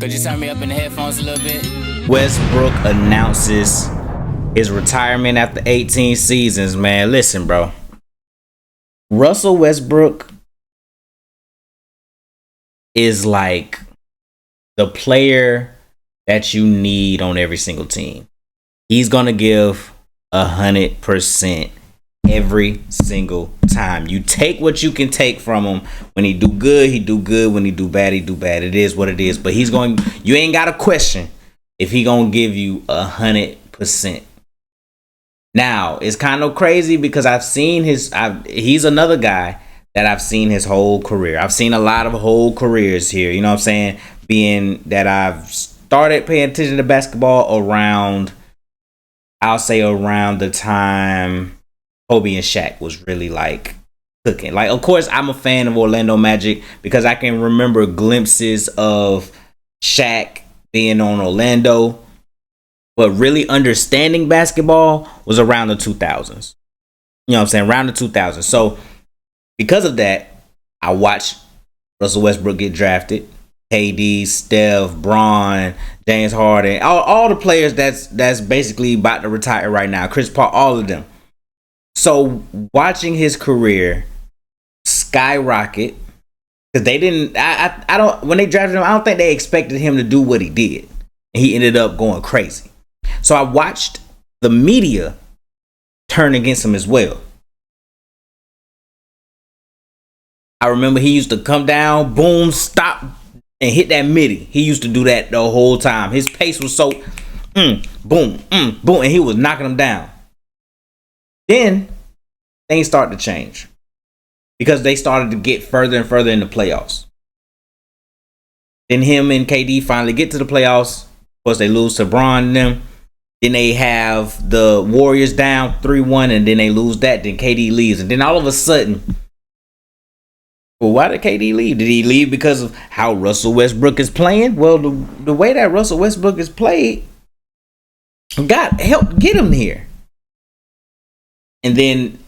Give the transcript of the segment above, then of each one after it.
Could you turn me up in the headphones a little bit? Westbrook announces his retirement after 18 seasons, man. Listen, bro. Russell Westbrook is like the player that you need on every single team. He's going to give 100% every single time. You take what you can take from him. When he do good, he do good. When he do bad, he do bad. It is what it is. But you ain't got a question if he going to give you 100%. Now, it's kind of crazy because he's another guy that I've seen his whole career. I've seen a lot of whole careers here. You know what I'm saying? Being that I've started paying attention to basketball around the time Kobe and Shaq was really like cooking. Like, of course, I'm a fan of Orlando Magic because I can remember glimpses of Shaq being on Orlando. But really understanding basketball was around the 2000s. You know what I'm saying? Around the 2000s. So because of that, I watched Russell Westbrook get drafted. KD, Steph, Bron, James Harden, all the players that's basically about to retire right now. Chris Paul, all of them. So watching his career skyrocket, because they didn't. I don't. When they drafted him, I don't think they expected him to do what he did, and he ended up going crazy. So I watched the media turn against him as well. I remember he used to come down, boom, stop, and hit that midi. He used to do that the whole time. His pace was so boom, boom, and he was knocking them down. Then things started to change because they started to get further and further in the playoffs. Then him and KD finally get to the playoffs. Of course, they lose to Bron and them. Then they have the Warriors down 3-1, and then they lose that. Then KD leaves, and then all of a sudden, well, why did KD leave? Did he leave because of how Russell Westbrook is playing? Well, the way that Russell Westbrook is played, God helped get him here. And then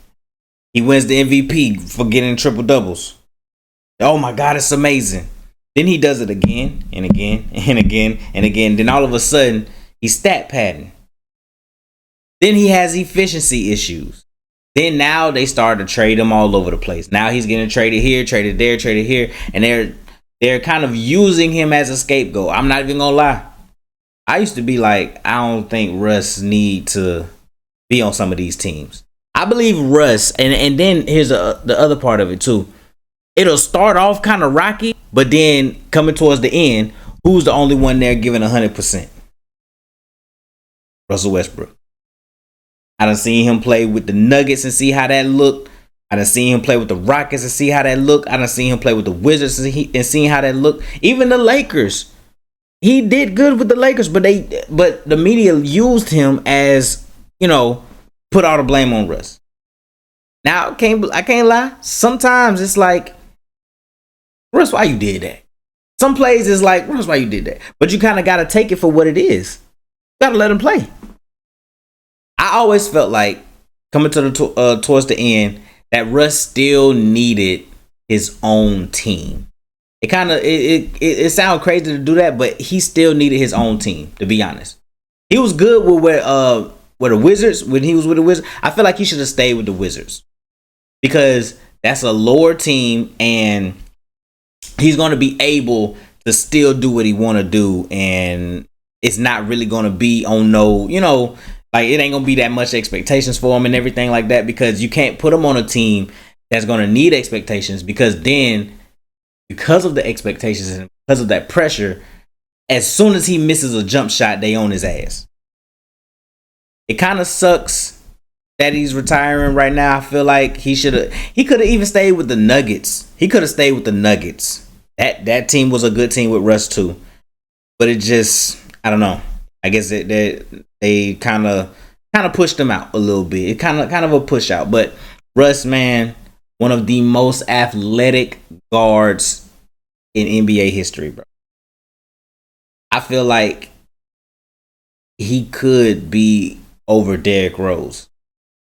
he wins the MVP for getting triple doubles. Oh my God, it's amazing. Then he does it again and again and again and again. Then all of a sudden, he's stat padding. Then he has efficiency issues. Then now they start to trade him all over the place. Now he's getting traded here, traded there, traded here. And they're kind of using him as a scapegoat. I'm not even gonna lie. I used to be like, I don't think Russ need to be on some of these teams. I believe Russ, and then here's the other part of it too. It'll start off kind of rocky, but then coming towards the end, who's the only one there giving 100%? Russell Westbrook. I done seen him play with the Nuggets and see how that looked. I done seen him play with the Rockets and see how that looked. I done seen him play with the Wizards and seeing how that looked. Even the Lakers. He did good with the Lakers, but the media used him as, put all the blame on Russ. Now I can't lie. Sometimes it's like, Russ, why you did that? Some plays is like, Russ, why you did that? But you kind of got to take it for what it is. You got to let him play. I always felt like coming to the towards the end that Russ still needed his own team. It kind of it sounds crazy to do that, but he still needed his own team. To be honest, he was good with where the Wizards, when he was with the Wizards. I feel like he should have stayed with the Wizards because that's a lower team and he's going to be able to still do what he want to do, and it's not really going to be on like it ain't going to be that much expectations for him and everything like that, because you can't put him on a team that's going to need expectations, because then because of the expectations and because of that pressure, as soon as he misses a jump shot, they on his ass. It kind of sucks that he's retiring right now. I feel like he could have even stayed with the Nuggets. He could have stayed with the Nuggets. That team was a good team with Russ too. But it just, I don't know. I guess they kind of pushed him out a little bit. It kind of a push out. But Russ, man, one of the most athletic guards in NBA history, bro. I feel like he could be over Derrick Rose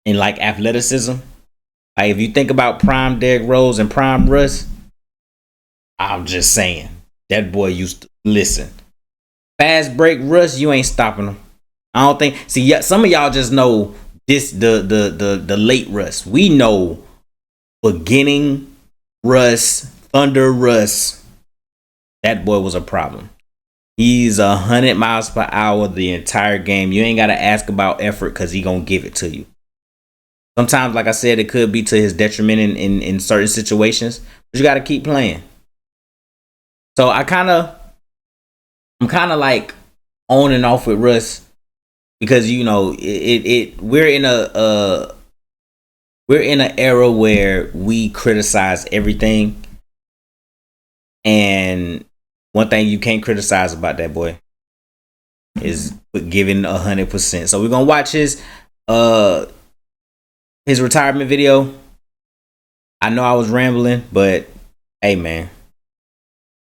in like athleticism. Like if you think about prime Derrick Rose and prime Russ, I'm just saying that boy used to listen. fast break Russ, you ain't stopping him. I don't think. See, yeah, some of y'all just know this the late Russ. We know beginning Russ, Thunder Russ. That boy was a problem. He's 100 miles per hour the entire game. You ain't gotta ask about effort because he gonna give it to you. Sometimes, like I said, it could be to his detriment in certain situations, but you gotta keep playing. So I'm kind of like on and off with Russ because you know we're in an era where we criticize everything, and one thing you can't criticize about that boy is giving 100%. So we're gonna watch his retirement video. I know I was rambling, but hey man,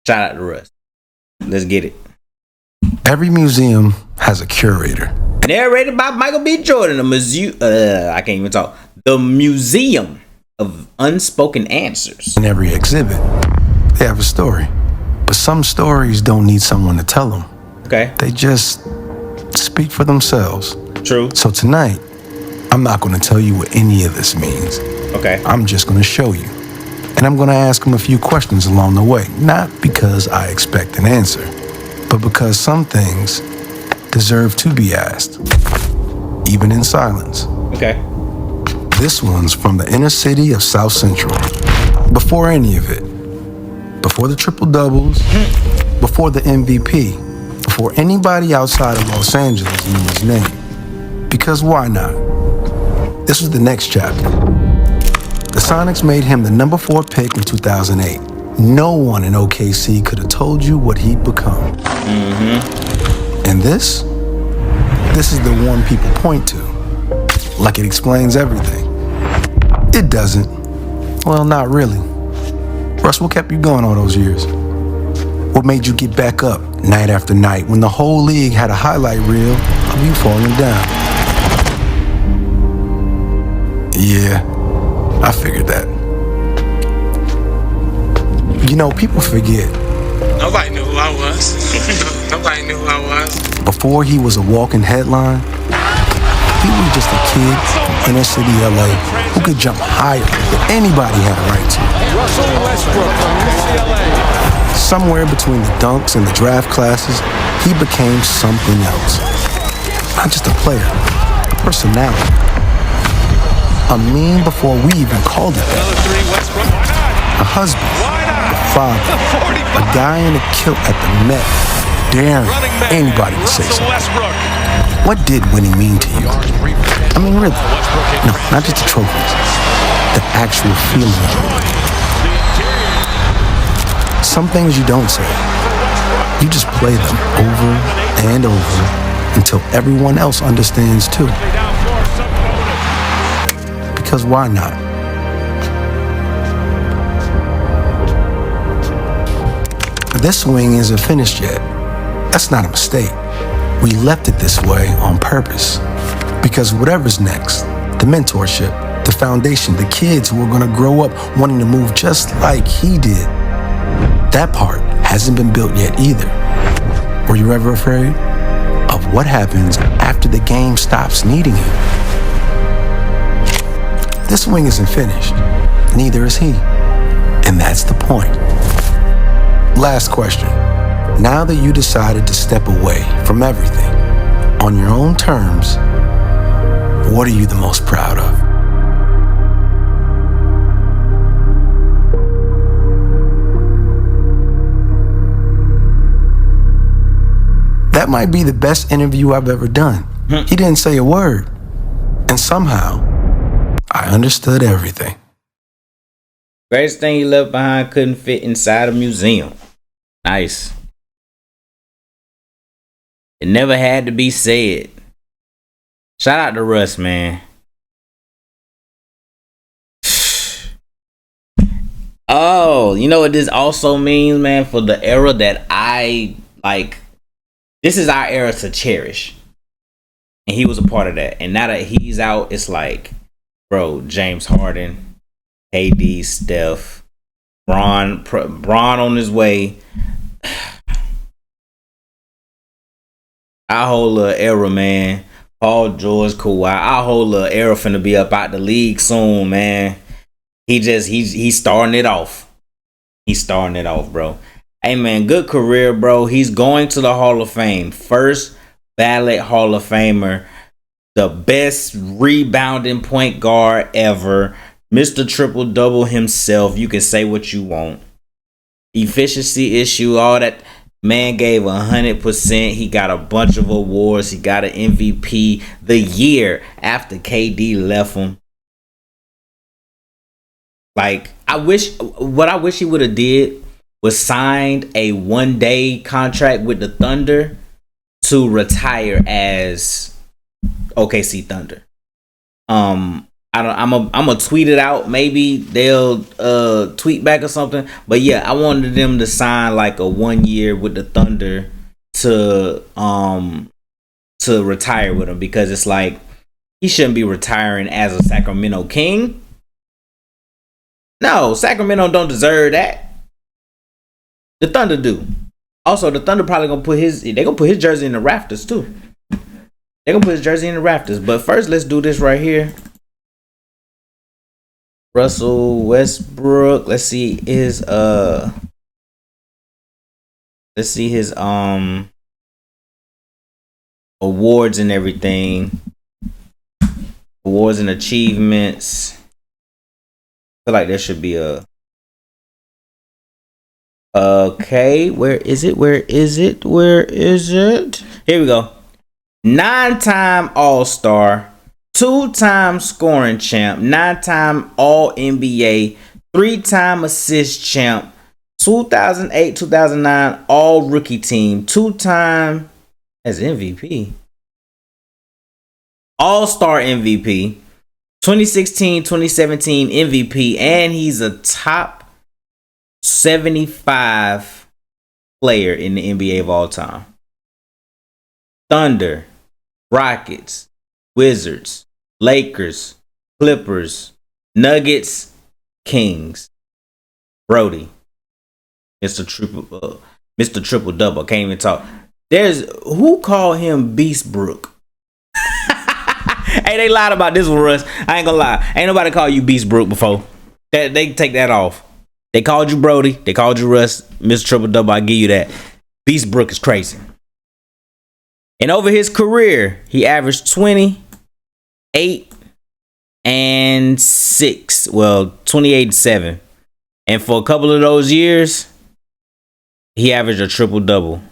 shout out to Russ. Let's get it. Every museum has a curator. Narrated by Michael B. Jordan, I can't even talk. The Museum of Unspoken Answers. In every exhibit, they have a story. But some stories don't need someone to tell them. Okay. They just speak for themselves. True. So tonight, I'm not going to tell you what any of this means. Okay. I'm just going to show you. And I'm going to ask them a few questions along the way. Not because I expect an answer, but because some things deserve to be asked, even in silence. Okay. This one's from the inner city of South Central. Before any of it. Before the triple doubles, before the MVP, before anybody outside of Los Angeles knew his name. Because why not? This was the next chapter. The Sonics made him the number 4 pick in 2008. No one in OKC could have told you what he'd become. And this is the one people point to. Like it explains everything. It doesn't. Well, not really. Russ, what kept you going all those years? What made you get back up night after night when the whole league had a highlight reel of you falling down? Yeah, I figured that. You know, people forget. Nobody knew who I was. Nobody knew who I was. Before he was a walking headline, he was just a kid from inner city LA who could jump higher than anybody had a right to. Westbrook from UCLA. Somewhere between the dunks and the draft classes, he became something else. Not just a player, a personality. A meme before we even called it that. A husband, a father, a guy in a kilt at the Met, daring anybody to say something. What did winning mean to you? I mean, really? No, not just the trophies. The actual feeling of it. Some things you don't say. You just play them over and over until everyone else understands too. Because why not? This swing isn't finished yet. That's not a mistake. We left it this way on purpose. Because whatever's next, the mentorship, the foundation, the kids who are going to grow up wanting to move just like he did, that part hasn't been built yet either. Were you ever afraid of what happens after the game stops needing you? This swing isn't finished. Neither is he. And that's the point. Last question. Now that you decided to step away from everything on your own terms, what are you the most proud of? That might be the best interview I've ever done. He didn't say a word. And somehow, I understood everything. Greatest thing he left behind couldn't fit inside a museum. Nice. It never had to be said. Shout out to Russ, man. Oh, you know what this also means, man? For the era that I like, this is our era to cherish. And he was a part of that. And now that he's out, it's like, bro, James Harden, KD, Steph, Bron on his way. Our whole little era, man. Paul George, Kawhi. Our whole little era finna be up out the league soon, man. He's starting it off. He's starting it off, bro. Hey, man, good career, bro. He's going to the Hall of Fame. First ballot Hall of Famer. The best rebounding point guard ever. Mr. Triple-Double himself. You can say what you want. Efficiency issue, all that. Man gave 100%. He got a bunch of awards. He got an MVP the year after KD left him. Like, what I wish he would have did was signed a 1-day contract with the Thunder to retire as OKC Thunder. I'm gonna tweet it out. Maybe they'll tweet back or something. But yeah, I wanted them to sign like a 1 year with the Thunder to retire with him, because it's like he shouldn't be retiring as a Sacramento King. No, Sacramento don't deserve that. The Thunder do. Also, the Thunder probably gonna put his jersey in the rafters too. They're gonna put his jersey in the rafters. But first, let's do this right here. Russell Westbrook. Let's see his awards and everything. Awards and achievements. I feel like there should be a okay, where is it? Here we go. 9-time All-Star. 2-time scoring champ, 9-time All-NBA, 3-time assist champ, 2008-2009 All-Rookie Team, 2-time as MVP, All-Star MVP, 2016-2017 MVP, and he's a top 75 player in the NBA of all time. Thunder, Rockets, Wizards, Lakers, Clippers, Nuggets, Kings. Brody, Mr. Triple Double. Can't even talk. There's who called him Beastbrook. Hey, they lied about this one, Russ. I ain't gonna lie. Ain't nobody called you Beastbrook before. They take that off. They called you Brody. They called you Russ. Mr. Triple Double. I give you that. Beastbrook is crazy. And over his career, he averaged 20, 8, and 6. Well, 28 and 7. And for a couple of those years, he averaged a triple-double.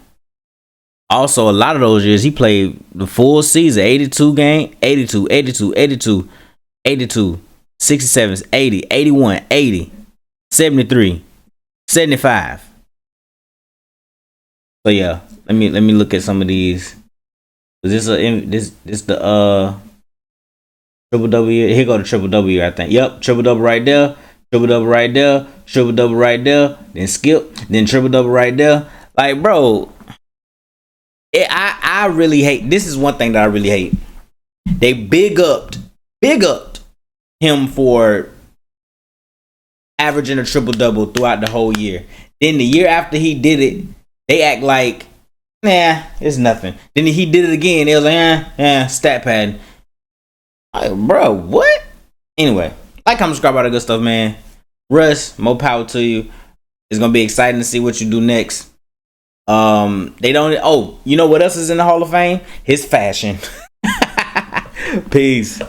Also, a lot of those years, he played the full season. 82 game, 82, 82, 82, 82, 67, 80, 81, 80, 73, 75. So yeah, let me look at some of these. Is this the triple W? Here go the triple W, I think. Yep, triple double right there, triple double right there, triple double right there, then skip, then triple double right there. Like, bro, I really hate. This is one thing that I really hate. They big upped him for averaging a triple double throughout the whole year. Then the year after he did it, they act like, nah, it's nothing. Then he did it again. It was like, stat pad. Like, bro, what? Anyway, like, comment, subscribe, all that good stuff, man. Russ, more power to you. It's gonna be exciting to see what you do next. They don't. Oh, you know what else is in the Hall of Fame? His fashion. Peace.